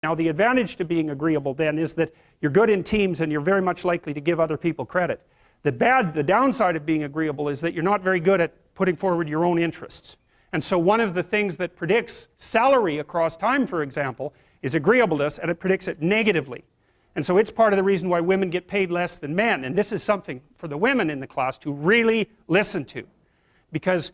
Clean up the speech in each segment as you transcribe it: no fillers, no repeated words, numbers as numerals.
Now the advantage to being agreeable then is that you're good in teams and you're very much likely to give other people credit. The downside of being agreeable is that you're not very good at putting forward your own interests. And so one of the things that predicts salary across time, for example, is agreeableness, and it predicts it negatively. And so it's part of the reason why women get paid less than men. And this is something for the women in the class to really listen to. Because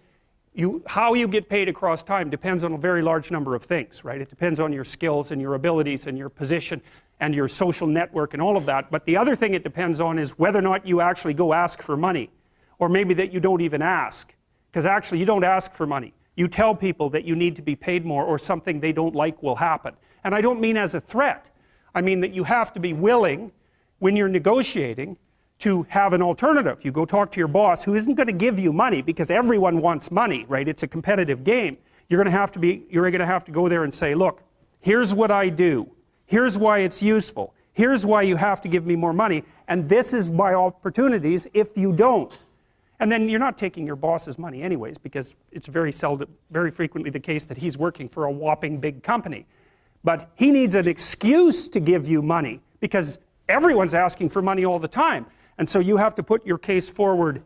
how you get paid across time depends on a very large number of things, right? It depends on your skills and your abilities and your position and your social network and all of that. But the other thing it depends on is whether or not you actually go ask for money. Or maybe that you don't even ask. Because actually you don't ask for money. You tell people that you need to be paid more or something they don't like will happen. And I don't mean as a threat. I mean that you have to be willing, when you're negotiating, to have an alternative. You go talk to your boss who isn't going to give you money because everyone wants money, right? It's a competitive game. You're going to have to go there and say, look, here's what I do. Here's why it's useful. Here's why you have to give me more money. And this is my opportunities if you don't. And then you're not taking your boss's money anyways, because it's very frequently the case that he's working for a whopping big company. But he needs an excuse to give you money because everyone's asking for money all the time. And so you have to put your case forward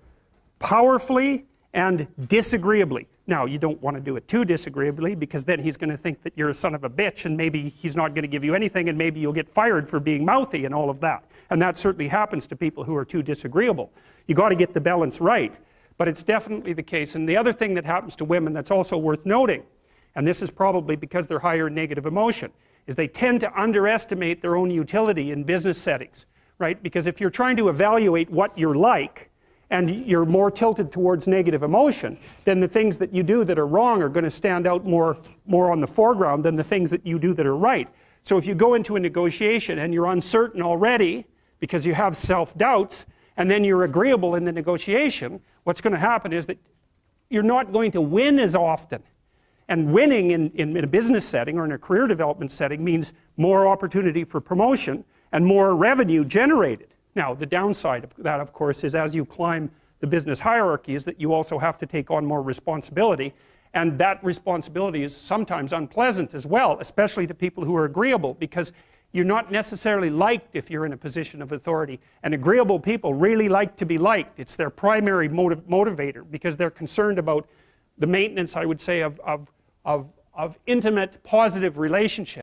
powerfully and disagreeably. Now, you don't want to do it too disagreeably because then he's going to think that you're a son of a bitch and maybe he's not going to give you anything and maybe you'll get fired for being mouthy and all of that. And that certainly happens to people who are too disagreeable. You got to get the balance right, but it's definitely the case. And the other thing that happens to women that's also worth noting, and this is probably because they're higher in negative emotion, is they tend to underestimate their own utility in business settings, right? Because if you're trying to evaluate what you're like, and you're more tilted towards negative emotion, then the things that you do that are wrong are going to stand out more on the foreground than the things that you do that are right. So if you go into a negotiation and you're uncertain already because you have self-doubts, and then you're agreeable in the negotiation, what's going to happen is that you're not going to win as often. And winning in a business setting or in a career development setting means more opportunity for promotion and more revenue generated. Now, the downside of that, of course, is as you climb the business hierarchy is that you also have to take on more responsibility. And that responsibility is sometimes unpleasant as well, especially to people who are agreeable, because you're not necessarily liked if you're in a position of authority. And agreeable people really like to be liked. It's their primary motivator because they're concerned about the maintenance, I would say, of intimate, positive relationships.